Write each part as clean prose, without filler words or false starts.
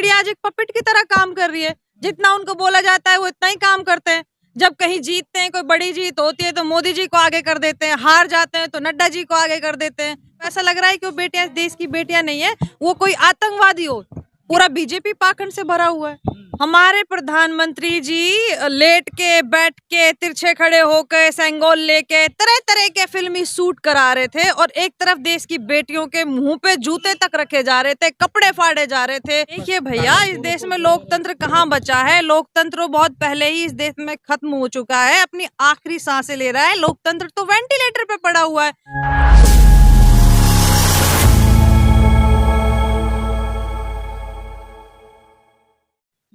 Media आज एक puppet की तरह काम कर रही है। जितना उनको बोला जाता है वो इतना ही काम करते हैं। जब कहीं जीतते हैं, कोई बड़ी जीत होती है तो मोदी जी को आगे कर देते हैं, हार जाते हैं तो नड्डा जी को आगे कर देते हैं। ऐसा लग रहा है कि वो बेटियां देश की बेटियां नहीं है, वो कोई आतंकवादी हो। पूरा बीजेपी पाखंड से भरा हुआ है। हमारे प्रधानमंत्री जी लेट के, बैठ के, तिरछे खड़े होकर, सेंगोल लेके तरह तरह के फिल्मी सूट करा रहे थे और एक तरफ देश की बेटियों के मुंह पे जूते तक रखे जा रहे थे, कपड़े फाड़े जा रहे थे। देखिए भैया, इस देश में लोकतंत्र कहाँ बचा है? लोकतंत्र बहुत पहले ही इस देश में खत्म हो चुका है, अपनी आखिरी सांसें ले रहा है। लोकतंत्र तो वेंटिलेटर पे पड़ा हुआ है।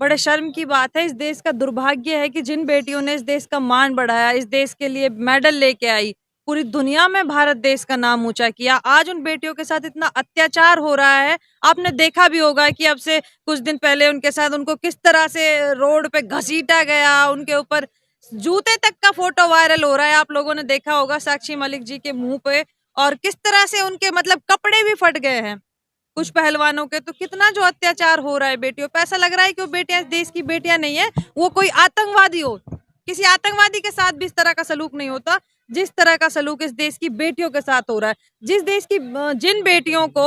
बड़े शर्म की बात है, इस देश का दुर्भाग्य है कि जिन बेटियों ने इस देश का मान बढ़ाया, इस देश के लिए मेडल लेके आई, पूरी दुनिया में भारत देश का नाम ऊंचा किया, आज उन बेटियों के साथ इतना अत्याचार हो रहा है। आपने देखा भी होगा कि अब से कुछ दिन पहले उनके साथ उनको किस तरह से रोड पे घसीटा गया, उनके ऊपर जूते तक का फोटो वायरल हो रहा है। आप लोगों ने देखा होगा साक्षी मलिक जी के मुंह पे, और किस तरह से उनके मतलब कपड़े भी फट गए हैं कुछ पहलवानों के। तो कितना जो अत्याचार हो रहा है बेटियों पे, ऐसा लग रहा है कि वो बेटियां देश की बेटियां नहीं है, वो कोई आतंकवादी हो। किसी आतंकवादी के साथ भी इस तरह का सलूक नहीं होता जिस तरह का सलूक इस देश की बेटियों के साथ हो रहा है। जिस देश की जिन बेटियों को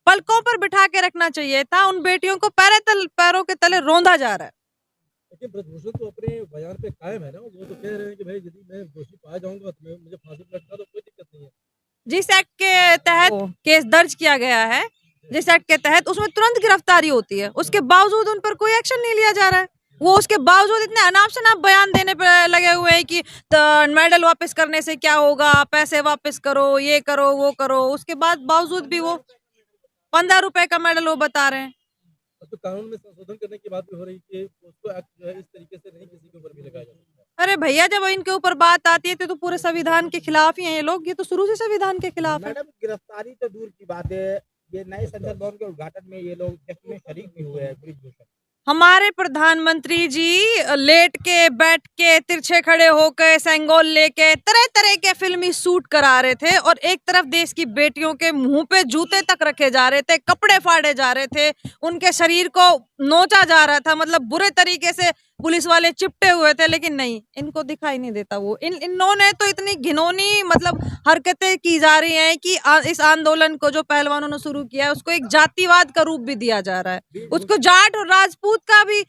पलकों पर बिठा के रखना चाहिए था, उन बेटियों को पैरों के तले रौंदा जा रहा है। लेकिन ब्रजभूषण तो अपने बयान पे कायम है ना, वो तो कह रहे हैं कि भाई यदि मैं दोषी पाया जाऊंगा तो मुझे फांसी पे लटका दो, कोई दिक्कत नहीं है। जिस एक्ट के तहत केस दर्ज किया गया है, जिस एक्ट के तहत, उसमें तुरंत गिरफ्तारी होती है, उसके बावजूद उन पर कोई एक्शन नहीं लिया जा रहा है। वो उसके बावजूद इतने अनाप शनाप बयान देने पे लगे हुए हैं कि मेडल वापस करने से क्या होगा, पैसे वापस करो, ये करो, वो करो। उसके बाद बावजूद भी वो 15 रुपए का मेडल वो बता रहे हैं। अब तो कानून में संशोधन करने की बात भी हो रही है कि उसको एक्ट जो है इस तरीके से नहीं किसी के ऊपर भी लगाया जाए। अरे भैया, जब इनके ऊपर बात आती है तो पूरे संविधान के खिलाफ ही हैं ये लोग। ये तो शुरू से संविधान के खिलाफ है। मैडम, गिरफ्तारी तो दूर की बात है, ये नए संसद भवन के उद्घाटन में ये लोग जश्न में शरीक भी हुए हैं ब्रजभूषण। हमारे प्रधानमंत्री जी लेट के, बैठ के, तिरछे खड़े होकर, सेंगोल लेके तरह तरह के फिल्मी सूट करा रहे थे और एक तरफ देश की बेटियों के मुंह पे जूते तक रखे जा रहे थे, कपड़े फाड़े जा रहे थे, उनके शरीर को नोचा जा रहा था, मतलब बुरे तरीके से पुलिस वाले चिपटे हुए थे। लेकिन नहीं, इनको दिखाई नहीं देता वो। इन्होंने तो इतनी घिनौनी मतलब हरकतें की जा रही हैं कि इस आंदोलन को जो पहलवानों ने शुरू किया है उसको एक जातिवाद का रूप भी दिया जा रहा है। उसको जाट और राजपूत का भी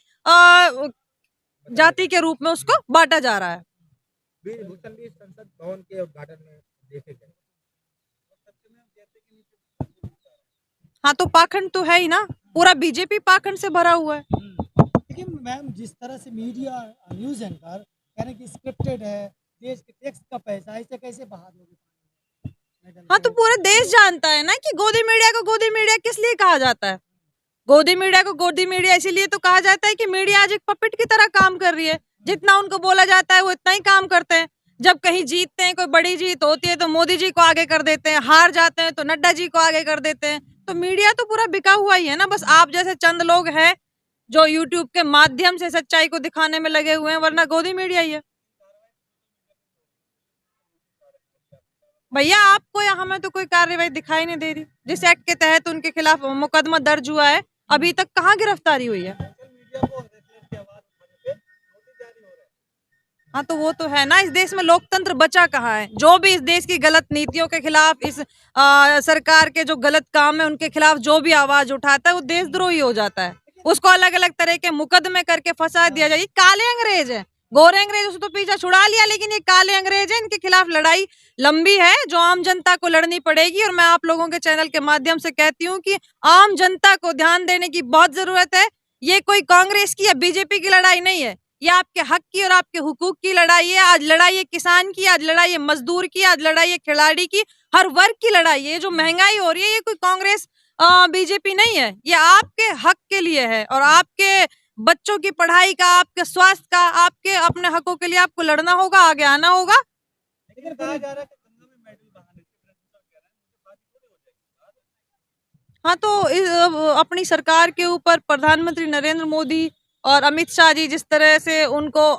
जाति के रूप में उसको बांटा जा रहा है। ब्रजभूषण भी संसद भवन के उद्घाटन में देखे गए। हाँ, तो पाखंड तो है ही ना, पूरा बीजेपी पाखंड से भरा हुआ है। लेकिन मैम, जिस तरह से मीडिया न्यूज एंकर कह रहे हैं कि स्क्रिप्टेड है, देश के टैक्स का पैसा, ऐसे कैसे बहा दोगे? हाँ, तो पूरा देश जानता है ना कि गोदी मीडिया को गोदी मीडिया किस लिए कहा जाता है। गोदी मीडिया को गोदी मीडिया इसीलिए तो कहा जाता है कि मीडिया आज एक पपेट की तरह काम कर रही है। जितना उनको बोला जाता है वो इतना ही काम करते हैं। जब कहीं जीतते हैं, कोई बड़ी जीत होती है तो मोदी जी को आगे कर देते हैं, हार जाते हैं तो नड्डा जी को आगे कर देते हैं। तो मीडिया तो पूरा बिका हुआ ही है ना। बस आप जैसे चंद लोग हैं जो यूट्यूब के माध्यम से सच्चाई को दिखाने में लगे हुए हैं, वरना गोदी मीडिया ही है। भैया, आपको या हमें तो कोई कार्रवाई दिखाई नहीं दे रही। जिस एक्ट के तहत उनके खिलाफ मुकदमा दर्ज हुआ है, अभी तक कहाँ गिरफ्तारी हुई है। हाँ, तो वो तो है ना, इस देश में लोकतंत्र बचा कहाँ है। जो भी इस देश की गलत नीतियों के खिलाफ, इस सरकार के जो गलत काम है उनके खिलाफ जो भी आवाज उठाता है वो देशद्रोही हो जाता है। उसको अलग अलग तरह के मुकदमे करके फंसा दिया जाए। काले अंग्रेज है, गोरे अंग्रेज उसको तो पीछा छुड़ा लिया, लेकिन ये काले अंग्रेज है। इनके खिलाफ लड़ाई लंबी है जो आम जनता को लड़नी पड़ेगी। और मैं आप लोगों के चैनल के माध्यम से कहती हूँ कि आम जनता को ध्यान देने की बहुत जरूरत है। ये कोई कांग्रेस की या बीजेपी की लड़ाई नहीं है, ये आपके हक की और आपके हुकूक की लड़ाई है। आज लड़ाई है किसान की, आज लड़ाई है मजदूर की, आज लड़ाई है खिलाड़ी की, हर वर्ग की लड़ाई है। ये जो महंगाई हो रही है, ये कोई कांग्रेस बीजेपी नहीं है, ये आपके हक के लिए है। और आपके बच्चों की पढ़ाई का, आपके स्वास्थ्य का, आपके अपने हकों के लिए आपको लड़ना होगा, आगे आना होगा। लेकिन कहा जा रहा है कि गंगा में मेडल बहाने से ब्रजभूषण कह रहे हैं मुझे बात थोड़ी हो जाएगी। हाँ, तो अपनी सरकार के ऊपर प्रधानमंत्री नरेंद्र मोदी और अमित शाह जी जिस तरह से उनको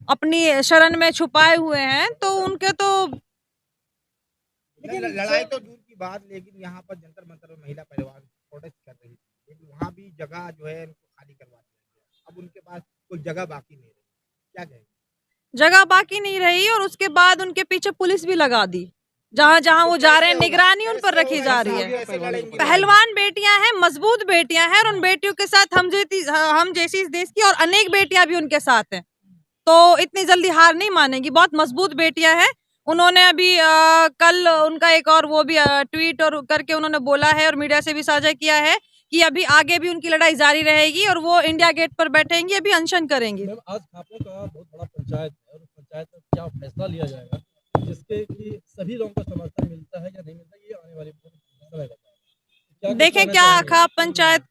अपनी शरण में छुपाए हुए हैं, तो उनके तो लेकिन लड़ाई तो दूर की बात, लेकिन यहाँ पर जंतर मंतर में महिला पहलवान प्रोटेस्ट कर रही थी। जगह जो है इनको खाली करवा दिया गया। अब उनके पास कोई जगह बाकी नहीं रही, क्या कहेंगे? जगह बाकी नहीं रही और उसके बाद उनके पीछे पुलिस भी लगा दी, जहां जहां वो जा रहे हैं निगरानी उन पर रखी जा रही है। कैसे लड़ेंगे? पहलवान बेटियां हैं, मजबूत बेटियां हैं और उन बेटियों के साथ हम जैसी इस देश की और अनेक बेटियां भी उनके साथ हैं, तो इतनी जल्दी हार नहीं मानेंगी। बहुत मजबूत बेटियां हैं। उन्होंने अभी कल उनका एक और वो भी ट्वीट और करके उन्होंने बोला है और मीडिया से भी साझा किया है कि अभी आगे भी उनकी लड़ाई जारी रहेगी और वो इंडिया गेट पर बैठेंगी, अभी अनशन करेंगी। मैम आज खापों का बहुत बड़ा पंचायत है और उस पंचायत में क्या फैसला लिया जाएगा जिसके कि सभी लोगों को समर्थन मिलता है या नहीं मिलता, ये आने वाले समय बताएगा। देखें क्या खाप पंचायत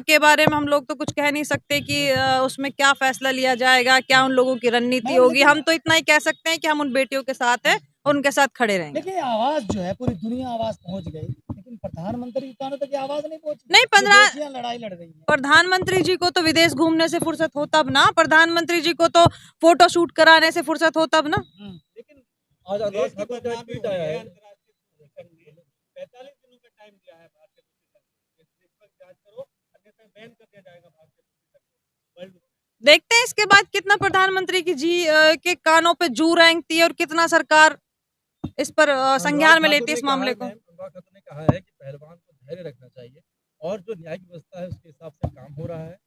के बारे में हम लोग तो कुछ कह नहीं सकते कि उसमें क्या फैसला लिया जाएगा, क्या उन लोगों की रणनीति होगी। हम तो इतना ही कह सकते हैं कि हम उन बेटियों के साथ हैं और उनके साथ खड़े रहेंगे। देखिए आवाज जो है पूरी दुनिया आवाज पहुंच गई, लेकिन प्रधानमंत्री कानों तक ये आवाज नहीं पहुंची। नहीं, लड़ाई लड़ रही है। प्रधानमंत्री जी को तो विदेश घूमने से फुर्सत हो तब ना, प्रधानमंत्री जी को तो फोटो शूट कराने से फुर्सत हो तब ना। लेकिन आज अनुराग ठाकुर का ट्वीट आया है 45 दिनों का टाइम दिया है भारतीय जांच करो, अन्यथा बैन कर दिया जाएगा भारतीय। देखते हैं इसके बाद कितना प्रधानमंत्री की जी के कानों पे जू रेंगती है और कितना सरकार इस पर संज्ञान में लेती है इस मामले को। अनुराग ठाकुर ने कहा है कि पहलवान को धैर्य रखना चाहिए और जो न्यायिक व्यवस्था है उसके हिसाब से काम हो रहा है,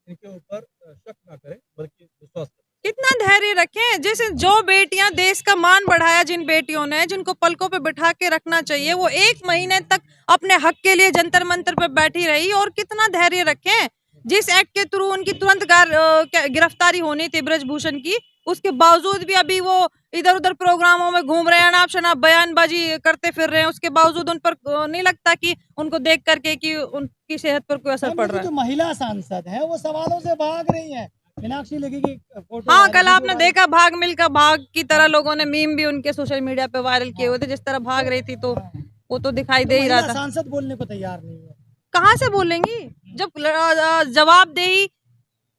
इनके ऊपर शक ना करें बल्कि विश्वास करें। कितना धैर्य रखें, जैसे जो बेटियां देश का मान बढ़ाया, जिन बेटियों ने, जिनको पलकों पे बिठा के रखना चाहिए, वो 1 महीने तक अपने हक के लिए जंतर मंतर पे बैठी रही। और कितना धैर्य रखें, जिस एक्ट के थ्रू उनकी तुरंत गिरफ्तारी होनी थी ब्रजभूषण की, उसके बावजूद भी अभी वो इधर उधर प्रोग्रामों में घूम रहे हैं, अनाप शनाप बयानबाजी करते फिर रहे हैं। उसके बावजूद उन पर नहीं लगता कि उनको देख करके कि उनकी सेहत पर कोई असर पड़ रहा है। जो महिला सांसद है वो सवालों से भाग रही है। मीनाक्षी लेखी की फोटो हाँ, कल आपने देखा भाग मिल्खा भाग की तरह लोगों ने मीम भी उनके सोशल मीडिया पे वायरल किए हुए थे, जिस तरह भाग रही थी, तो वो तो दिखाई दे ही रहा था। सांसद बोलने को तैयार नहीं है। कहाँ से बोलेंगी जब जवाबदेही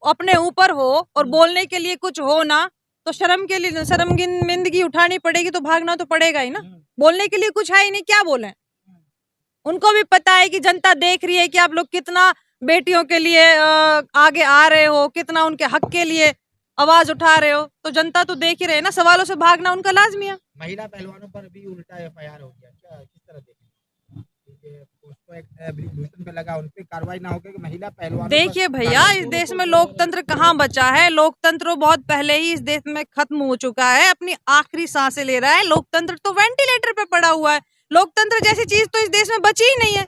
अपने ऊपर हो और बोलने के लिए कुछ हो ना, तो शर्मिंदगी उठानी पड़ेगी, तो भागना तो पड़ेगा ही ना। बोलने के लिए कुछ है ही नहीं, क्या बोलें। उनको भी पता है कि जनता देख रही है कि आप लोग कितना बेटियों के लिए आगे आ रहे हो, कितना उनके हक के लिए आवाज उठा रहे हो, तो जनता तो देख ही रहे ना। सवालों से भागना उनका लाजमी है। महिला पहलवानों पर भी उल्टा एफआईआर हो गया, क्या किस तरह देखें? ब्रजभूषण पे लगा, उन पे कार्रवाई ना होकर महिला पहलवान। देखिए भैया, इस देश में लोकतंत्र कहाँ बचा है। लोकतंत्र बहुत पहले ही इस देश में खत्म हो चुका है, अपनी आखिरी सांसें ले रहा है। लोकतंत्र तो वेंटिलेटर पे पड़ा हुआ है। लोकतंत्र जैसी चीज तो इस देश में बची ही नहीं है।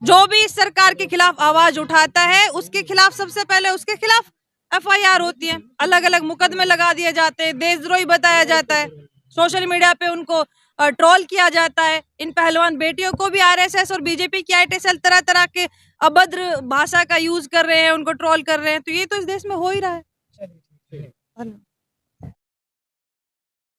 जो भी इस सरकार के खिलाफ आवाज उठाता है, उसके खिलाफ सबसे पहले उसके खिलाफ एफआईआर होती है, अलग अलग मुकदमे लगा दिए जाते हैं, देशद्रोही बताया जाता है, सोशल मीडिया पे उनको ट्रोल किया जाता है। इन पहलवान बेटियों को भी आरएसएस और बीजेपी की आईटी तरह तरह के अभद्र भाषा का यूज कर रहे हैं, उनको ट्रोल कर रहे हैं, तो ये तो इस देश में हो ही रहा है।